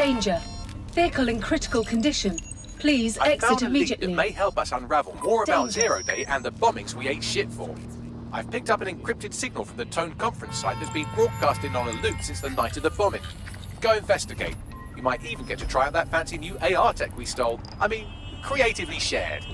Danger. Vehicle in critical condition. Please exit immediately. That may help us unravel more about Danger. Zero Day and the bombings we ate shit for. I've picked up an encrypted signal from the Tone conference site that's been broadcasting on a loop since the night of the bombing. Go investigate. You might even get to try out that fancy new AR tech we stole. I mean, creatively shared.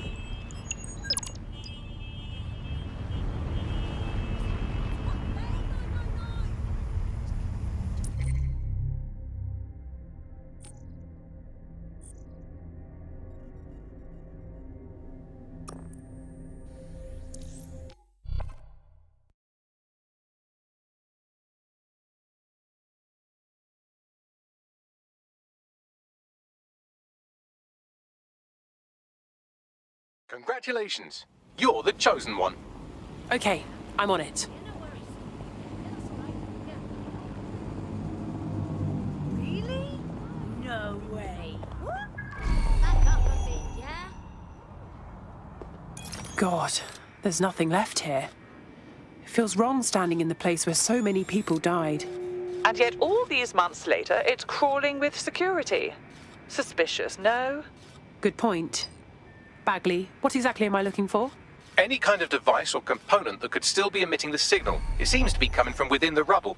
Congratulations. You're the chosen one. Okay, I'm on it. Really? No way. What? Back up a bit, yeah? God, there's nothing left here. It feels wrong standing in the place where so many people died. And yet all these months later, it's crawling with security. Suspicious, no? Good point. Bagley, what exactly am I looking for? Any kind of device or component that could still be emitting the signal. It seems to be coming from within the rubble.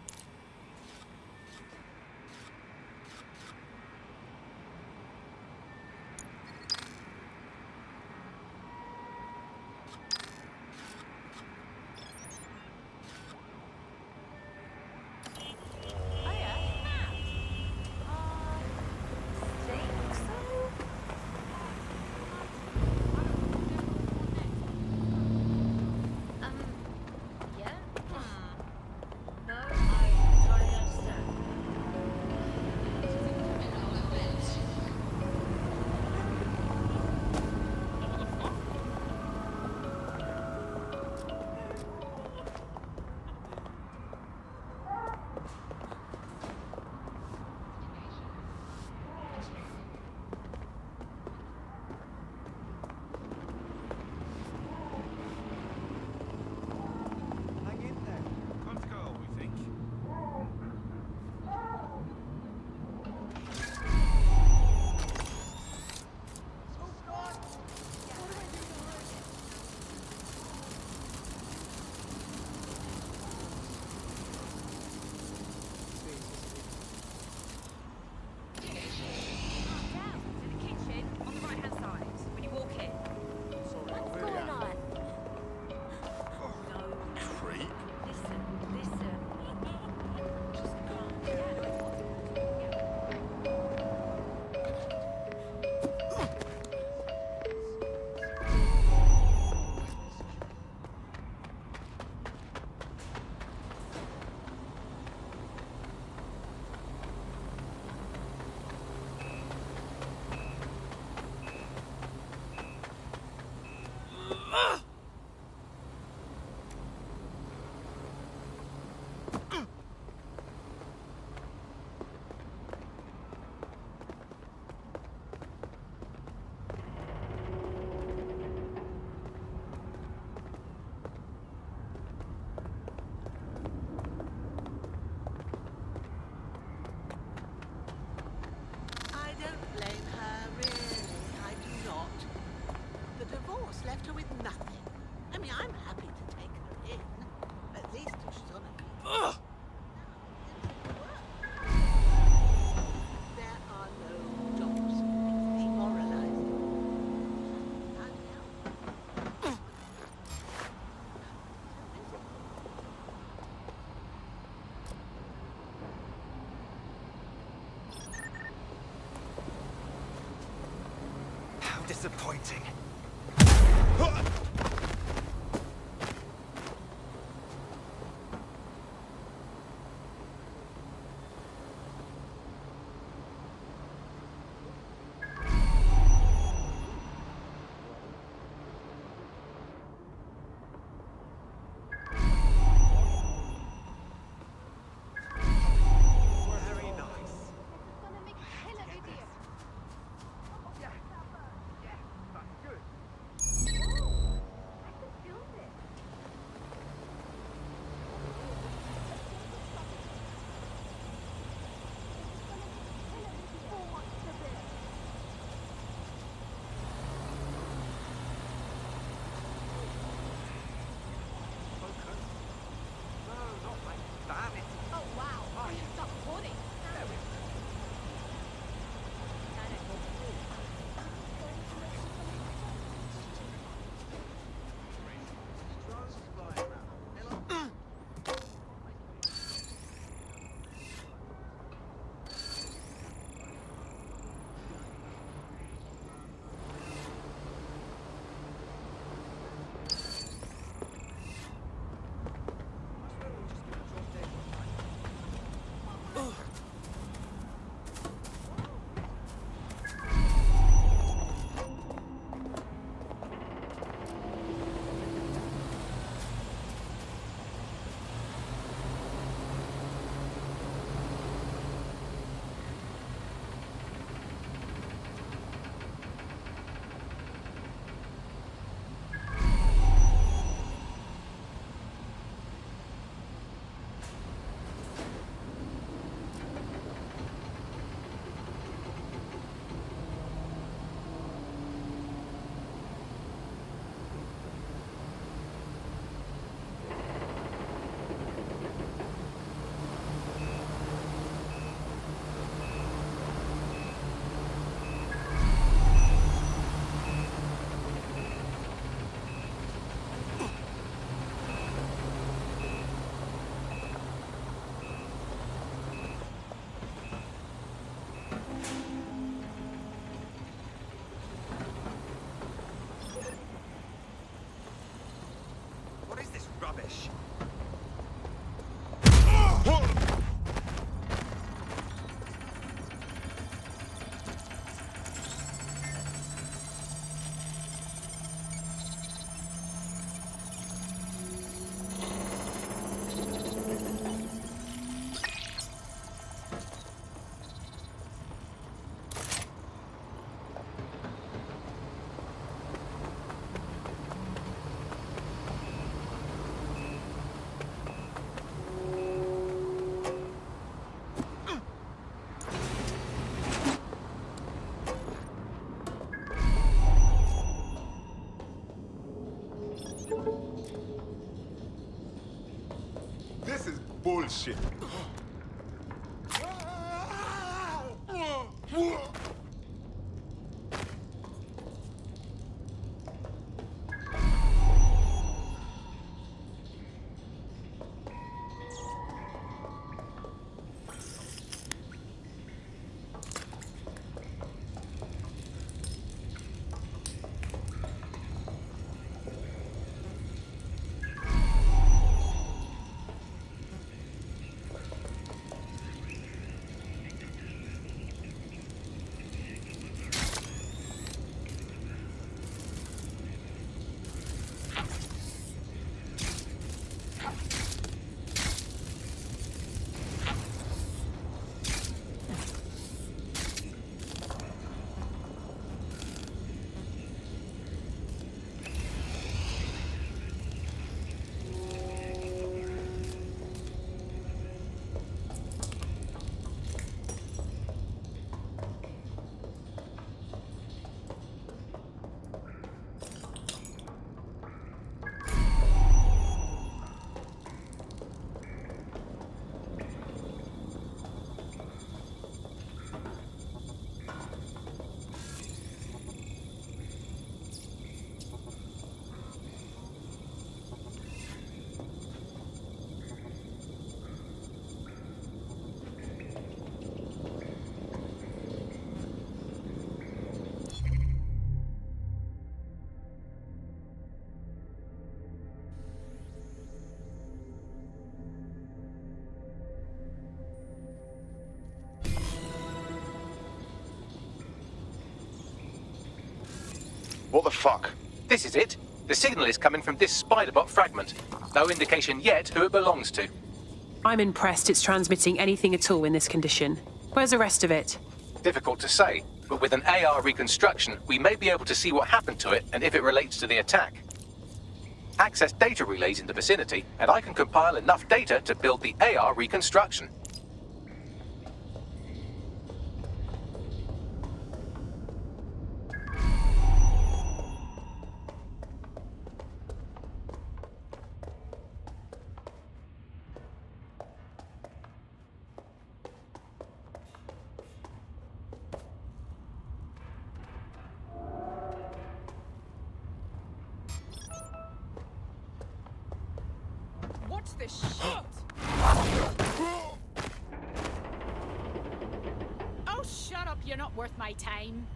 Left her with nothing. I mean, I'm happy to take her in. At least if she's on a... Ugh! There are no dogs. It's demoralizing. How disappointing. this shit. What the fuck? This is it. The signal is coming from this spider-bot fragment. No indication yet who it belongs to. I'm impressed it's transmitting anything at all in this condition. Where's the rest of it? Difficult to say, but with an AR reconstruction, we may be able to see what happened to it and if it relates to the attack. Access data relays in the vicinity, and I can compile enough data to build the AR reconstruction. What's this shit? Oh, shut up, you're not worth my time.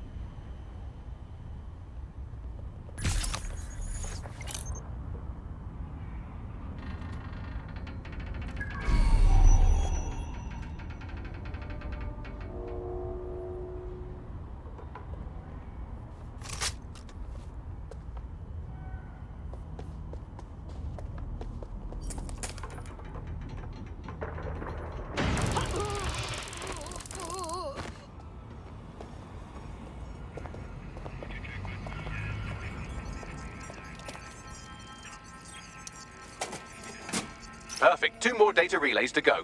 Perfect. 2 more data relays to go.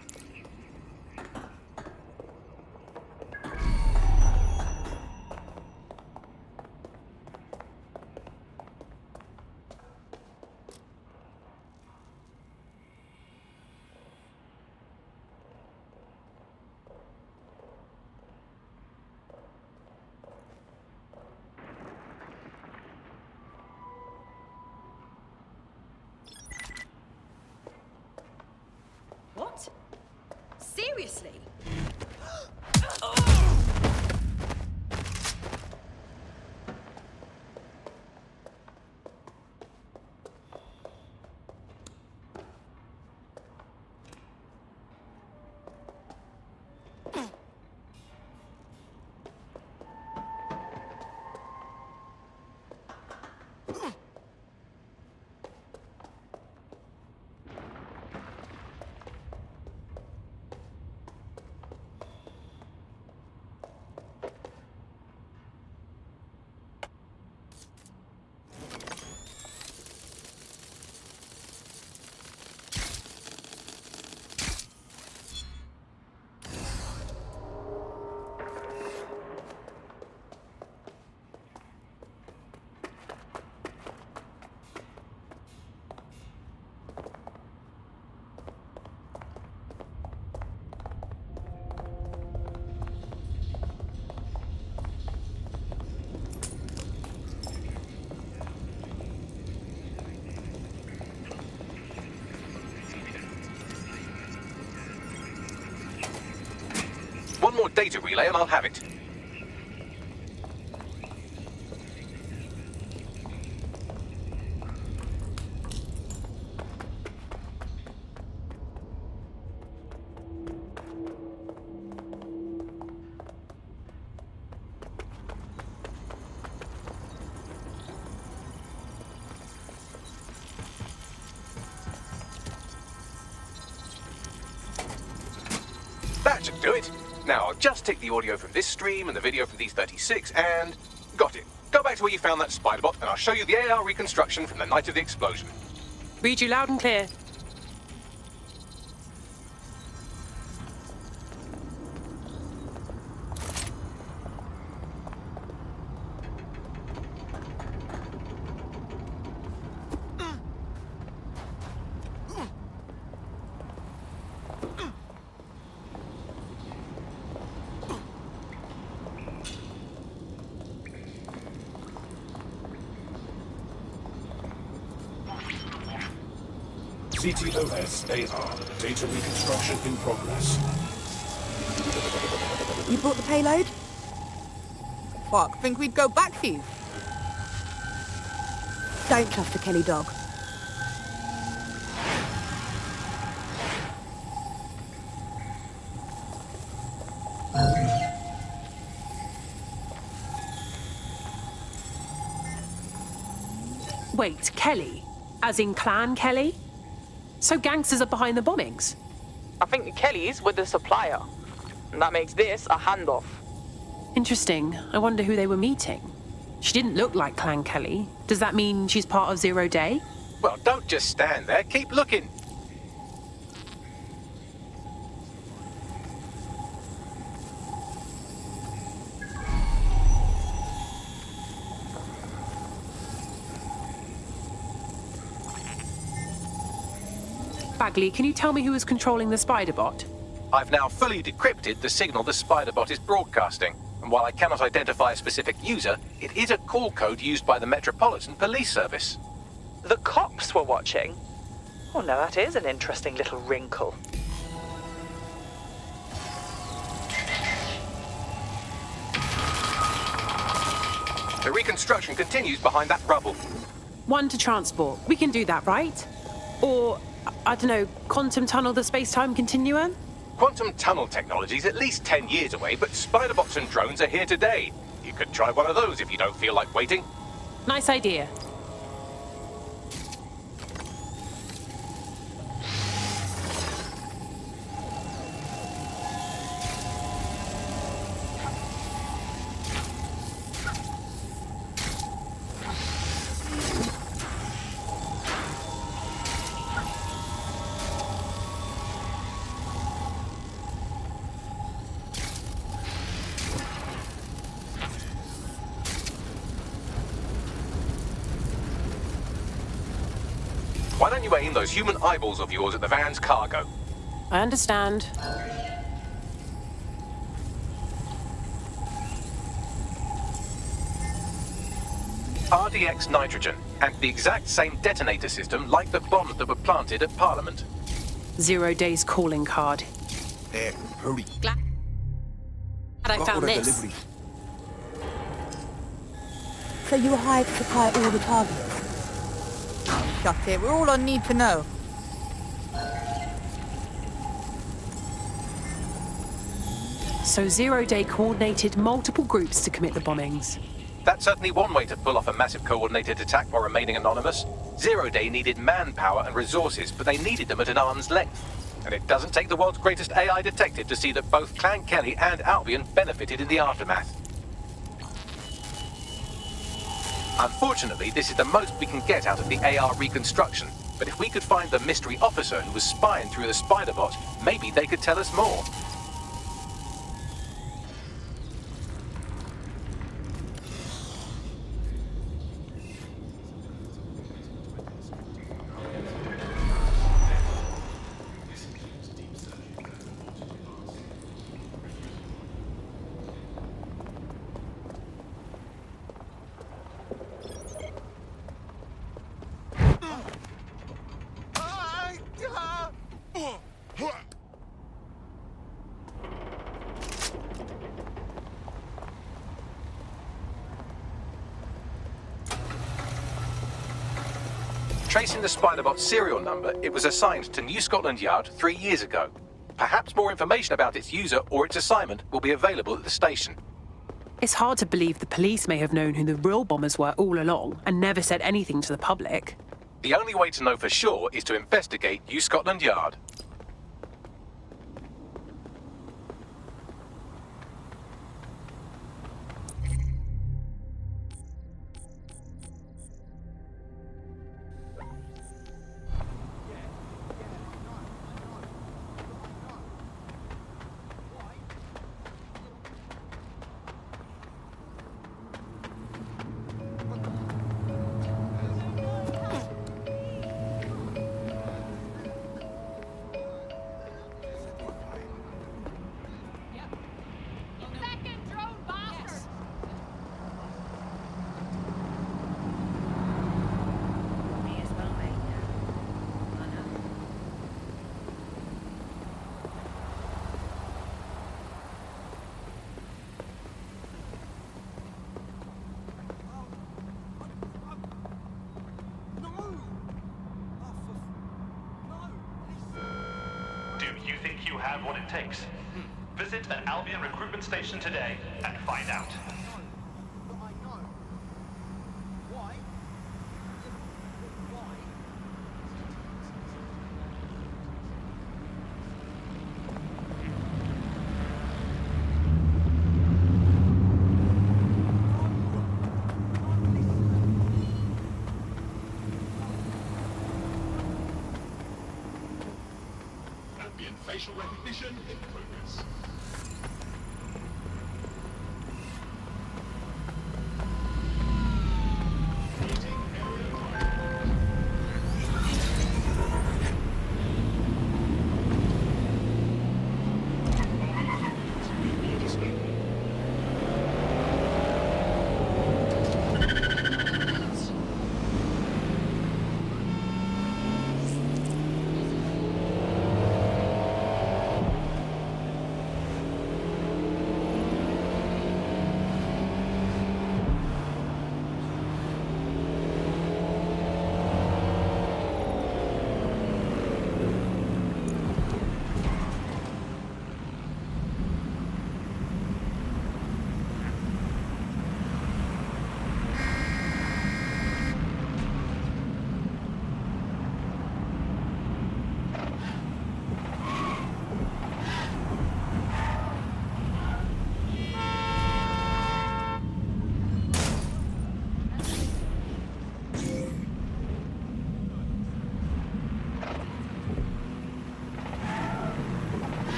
What? Seriously? data relay and I'll have it. That should do it. Now, I'll just take the audio from this stream and the video from these 36 and... got it. Go back to where you found that spider bot and I'll show you the AR reconstruction from the night of the explosion. Read you loud and clear. CTOS AR. Data reconstruction in progress. You brought the payload? Fuck, think we'd go back for you? Don't trust the Kelley dog. Wait, Kelley? As in Clan Kelley? So gangsters are behind the bombings? I think the Kelleys were the supplier. And that makes this a handoff. Interesting. I wonder who they were meeting. She didn't look like Clan Kelley. Does that mean she's part of Zero Day? Well, don't just stand there. Keep looking. Bagley, can you tell me who is controlling the spider bot? I've now fully decrypted the signal the spider bot is broadcasting. And while I cannot identify a specific user, it is a call code used by the Metropolitan Police Service. The cops were watching. Oh no, that is an interesting little wrinkle. The reconstruction continues behind that rubble. One to transport. We can do that, right? Or, I don't know, quantum tunnel the space-time continuum? Quantum tunnel technology is at least 10 years away, but spider bots and drones are here today. You could try one of those if you don't feel like waiting. Nice idea. Why don't you aim those human eyeballs of yours at the van's cargo? I understand. RDX nitrogen, and the exact same detonator system like the bombs that were planted at Parliament. 0 Day's calling card. There, hurry. Glad I found this. Delivery. So you were hired to supply all the targets? Shut it, we're all on need to know. So 0 Day coordinated multiple groups to commit the bombings. That's certainly one way to pull off a massive coordinated attack while remaining anonymous. 0 Day needed manpower and resources, but they needed them at an arm's length. And it doesn't take the world's greatest AI detective to see that both Clan Kelley and Albion benefited in the aftermath. Unfortunately, this is the most we can get out of the AR reconstruction. But if we could find the mystery officer who was spying through the spider bot, maybe they could tell us more. Tracing the Spiderbot serial number, it was assigned to New Scotland Yard 3 years ago. Perhaps more information about its user or its assignment will be available at the station. It's hard to believe the police may have known who the real bombers were all along and never said anything to the public. The only way to know for sure is to investigate New Scotland Yard. Second drone bastard! May as well make now. I know. Do you think you have what it takes? Visit an Albion recruitment station today and find out. Ambient facial recognition in progress.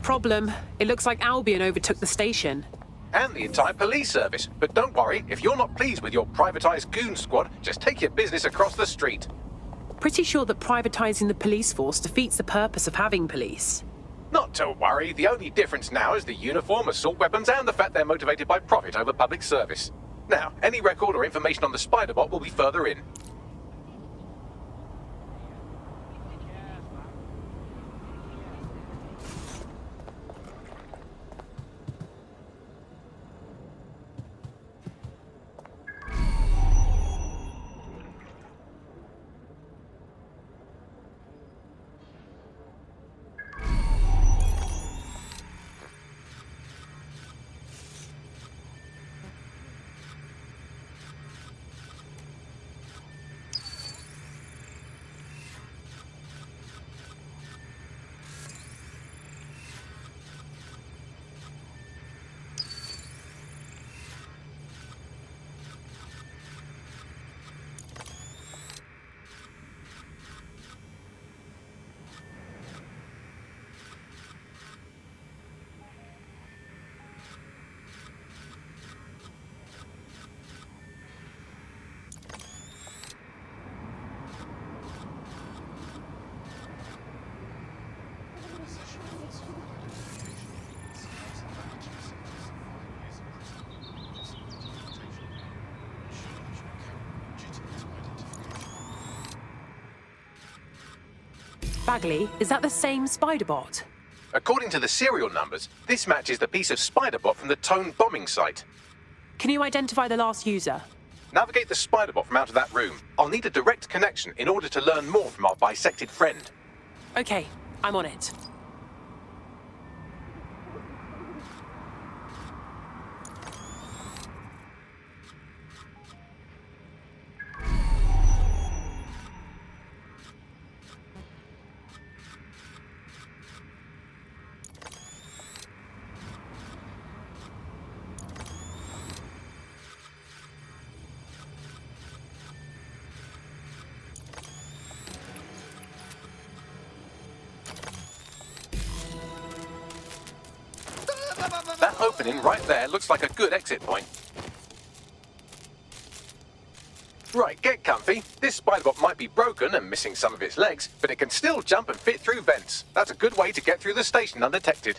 Problem, it looks like Albion overtook the station. And the entire police service. But don't worry, if you're not pleased with your privatised goon squad, just take your business across the street. Pretty sure that privatising the police force defeats the purpose of having police. Not to worry, the only difference now is the uniform, assault weapons, and the fact they're motivated by profit over public service. Now, any record or information on the Spiderbot will be further in. Bagley, is that the same spider bot? According to the serial numbers, this matches the piece of spider bot from the Tone bombing site. Can you identify the last user? Navigate the spider bot from out of that room. I'll need a direct connection in order to learn more from our bisected friend. Okay, I'm on it. That opening right there looks like a good exit point. Right, get comfy. This spider bot might be broken and missing some of its legs, but it can still jump and fit through vents. That's a good way to get through the station undetected.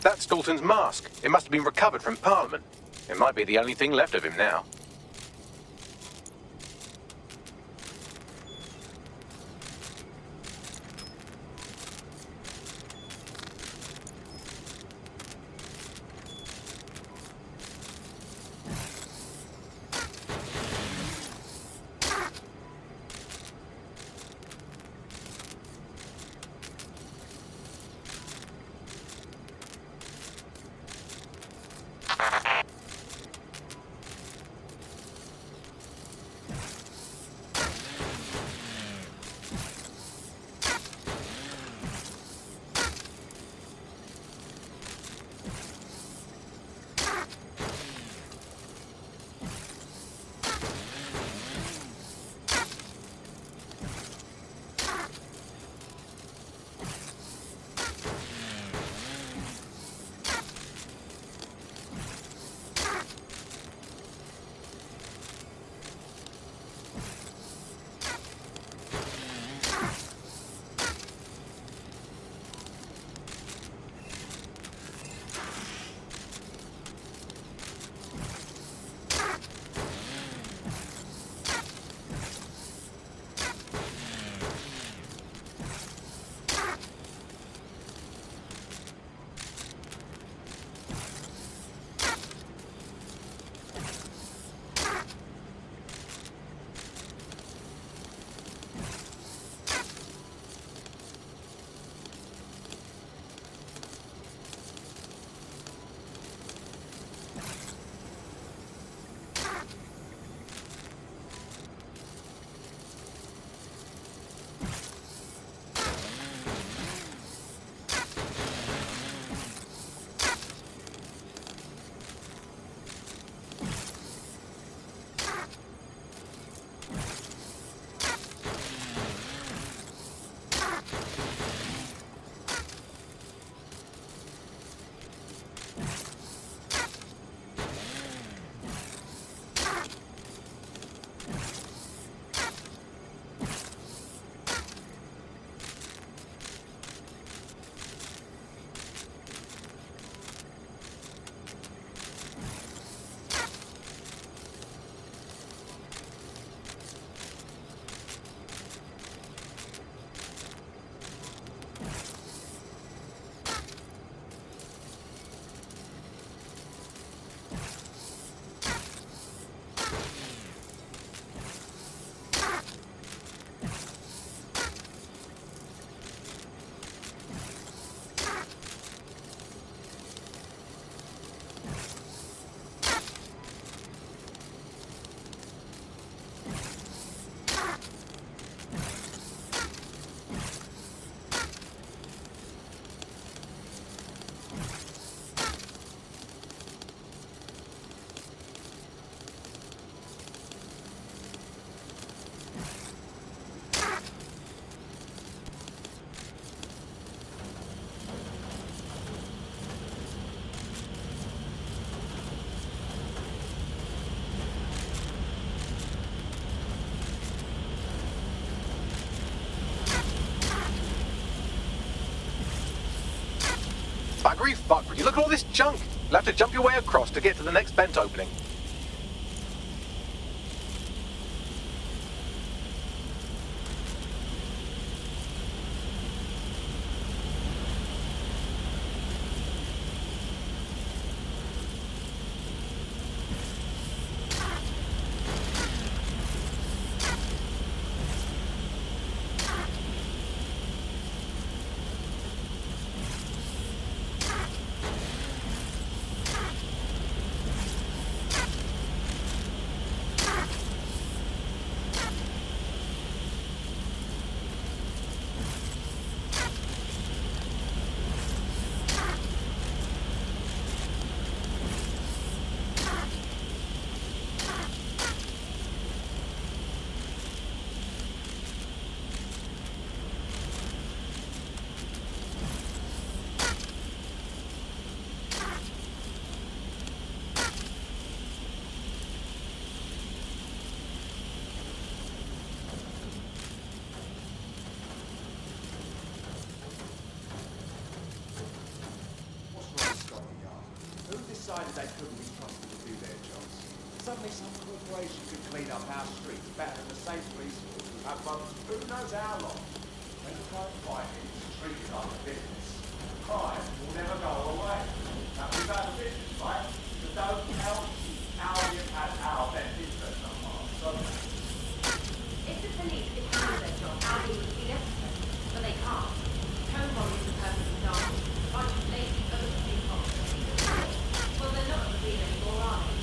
That's Dalton's mask. It must have been recovered from Parliament. It might be the only thing left of him now. hurry, fuck, would you look at all this junk? You'll have to jump your way across to get to the next vent opening. Decided they couldn't be trusted to do their jobs. Suddenly some corporation could clean up our streets better than the same police force who have months, who knows how long. When the crime fighting is treated like a business, crime will never go away. Now we've had a business, right? So don't help Albion has our best interest on mind. So If the police could handle their job, Albion would be necessary, but they can't. Code volumes are perfect example. A bunch of lazy, overthink officers. Well, they're not going to be anymore, are they?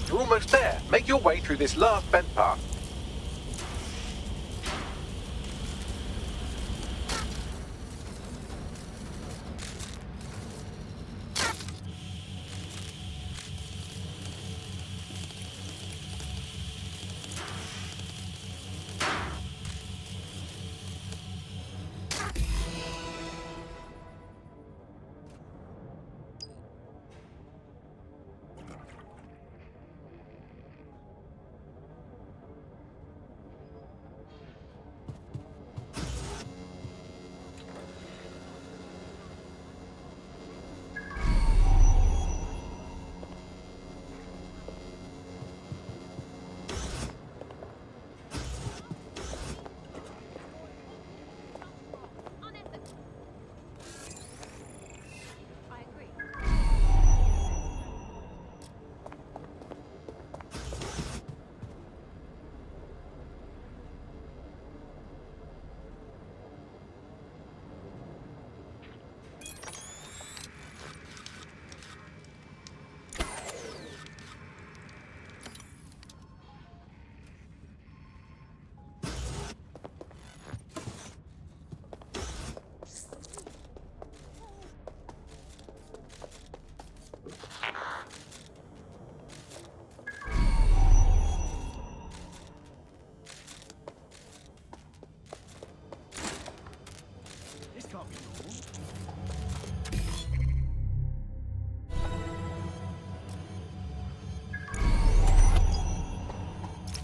You're almost there. Make your way through this last vent path.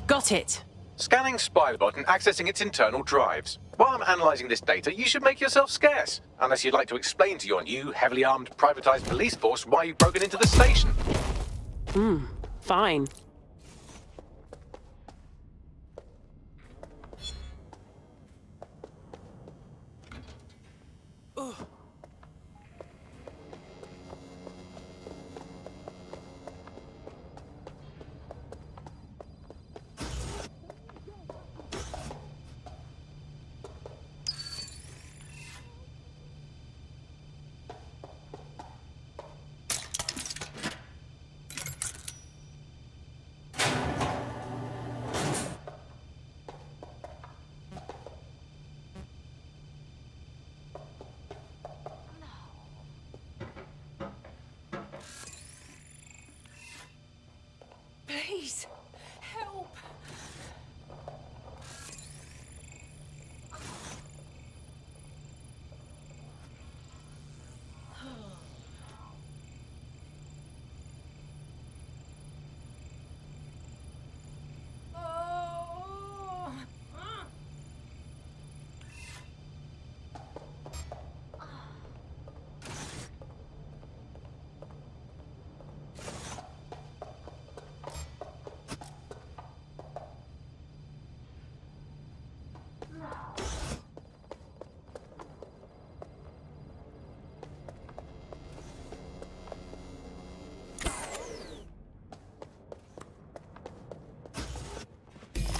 Got it. Scanning Spybot and accessing its internal drives. While I'm analysing this data, you should make yourself scarce. Unless you'd like to explain to your new, heavily armed, privatised police force why you've broken into the station. Fine.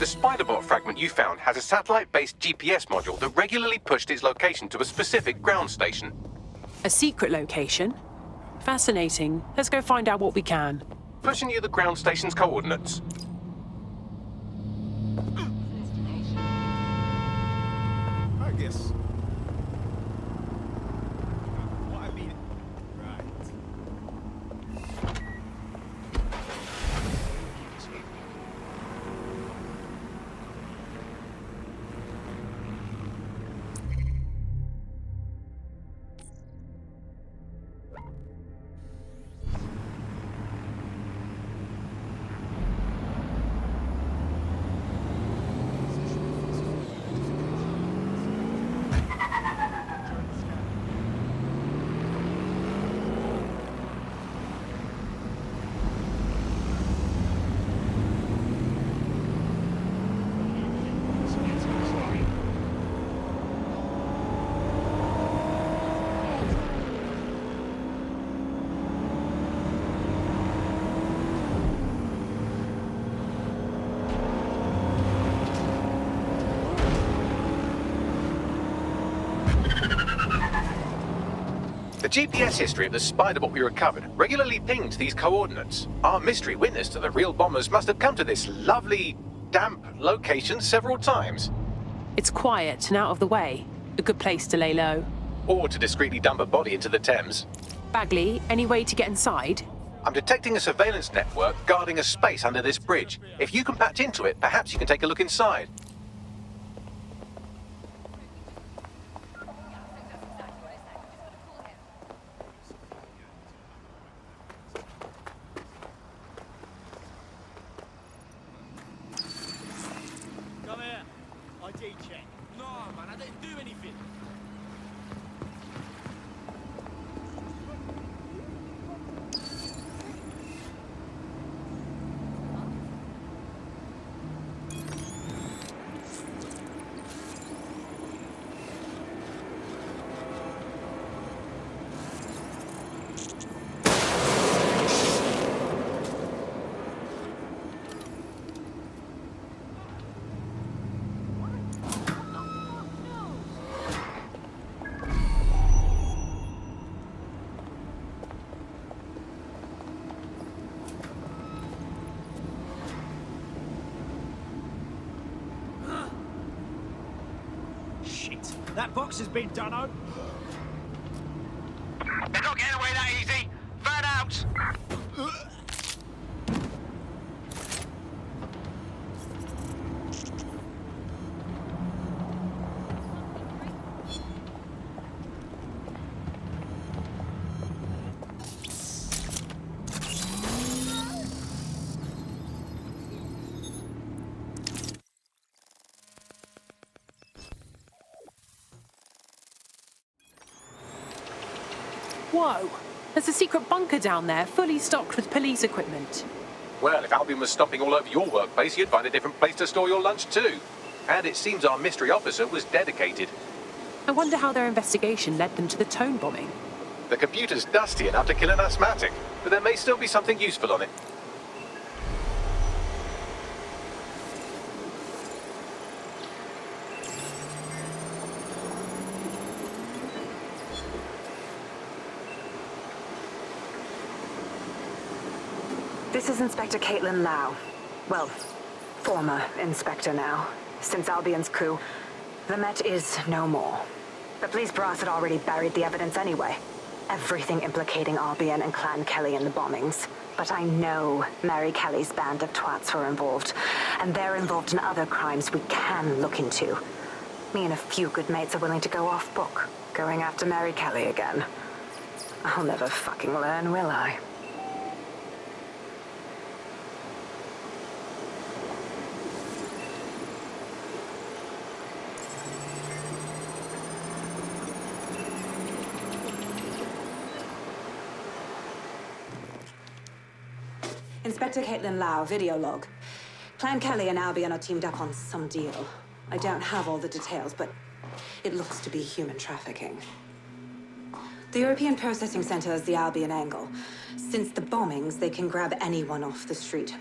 The Spiderbot fragment you found has a satellite-based GPS module that regularly pushed its location to a specific ground station. A secret location? Fascinating. Let's go find out what we can. Pushing you the ground station's coordinates. I guess. What I mean. Right. The GPS history of the Spiderbot we recovered regularly pinged these coordinates. Our mystery witness to the real bombers must have come to this lovely, damp location several times. It's quiet and out of the way. A good place to lay low. Or to discreetly dump a body into the Thames. Bagley, any way to get inside? I'm detecting a surveillance network guarding a space under this bridge. If you can patch into it, perhaps you can take a look inside. Come here. ID check. No, man, I didn't do anything. That box has been done out. They're not getting away that easy. Burn out. Whoa! There's a secret bunker down there, fully stocked with police equipment. Well, if Albion was stomping all over your workplace, you'd find a different place to store your lunch too. And it seems our mystery officer was dedicated. I wonder how their investigation led them to the Tone bombing. The computer's dusty enough to kill an asthmatic, but there may still be something useful on it. This is Inspector Caitlin Lau. Well, former inspector now. Since Albion's coup, the Met is no more. The police brass had already buried the evidence anyway. Everything implicating Albion and Clan Kelley in the bombings. But I know Mary Kelley's band of twats were involved, and they're involved in other crimes we can look into. Me and a few good mates are willing to go off book, going after Mary Kelley again. I'll never fucking learn, will I? Inspector Caitlin Lau, video log. Clan Kelley and Albion are teamed up on some deal. I don't have all the details, but it looks to be human trafficking. The European Processing Center is the Albion angle. Since the bombings, they can grab anyone off the street.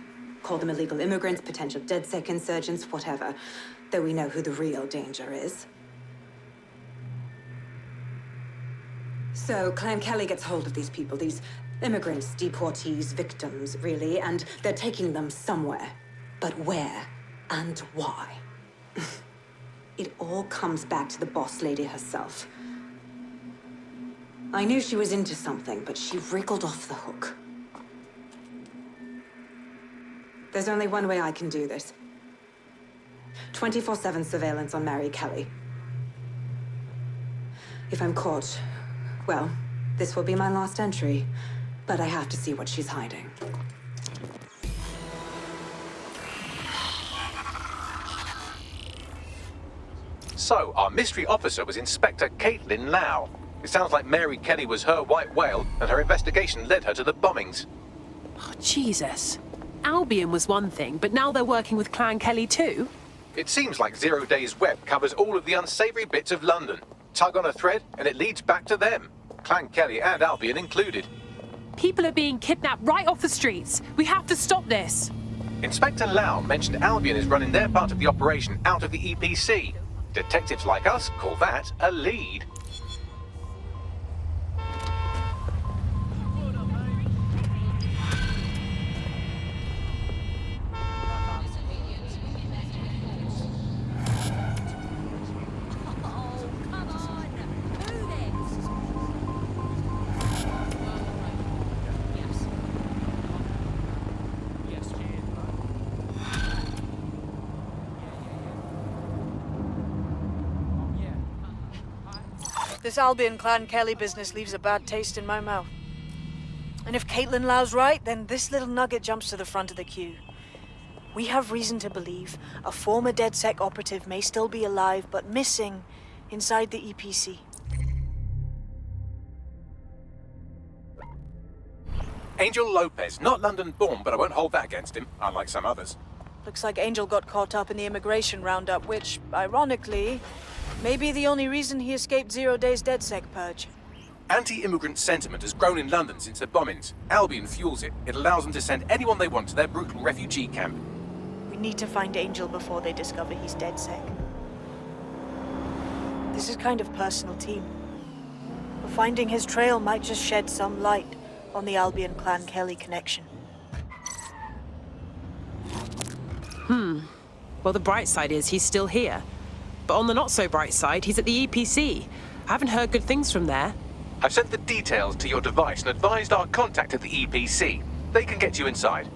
Call them illegal immigrants, potential DedSec insurgents, whatever. Though we know who the real danger is. So, Clan Kelley gets hold of these people, these immigrants, deportees, victims, really, and they're taking them somewhere. But where and why? It all comes back to the boss lady herself. I knew she was into something, but she wriggled off the hook. There's only one way I can do this. 24/7 surveillance on Mary Kelley. If I'm caught, well, this will be my last entry. But I have to see what she's hiding. So, our mystery officer was Inspector Caitlin Lau. It sounds like Mary Kelley was her white whale, and her investigation led her to the bombings. Oh, Jesus. Albion was one thing, but now they're working with Clan Kelley too? It seems like 0 Days Web covers all of the unsavory bits of London. Tug on a thread, and it leads back to them. Clan Kelley and Albion included. People are being kidnapped right off the streets. We have to stop this. Inspector Lau mentioned Albion is running their part of the operation out of the EPC. Detectives like us call that a lead. This Albion Clan Kelley business leaves a bad taste in my mouth. And if Caitlin Lau's right, then this little nugget jumps to the front of the queue. We have reason to believe a former DedSec operative may still be alive, but missing inside the EPC. Angel Lopez, not London-born, but I won't hold that against him, unlike some others. Looks like Angel got caught up in the immigration roundup, which, ironically, may be the only reason he escaped 0 Days DedSec purge. Anti-immigrant sentiment has grown in London since the bombings. Albion fuels it. It allows them to send anyone they want to their brutal refugee camp. We need to find Angel before they discover he's DedSec. This is kind of personal team. But finding his trail might just shed some light on the Albion Clan Kelley connection. Well, the bright side is he's still here. But on the not-so-bright side, he's at the EPC. I haven't heard good things from there. I've sent the details to your device and advised our contact at the EPC. They can get you inside.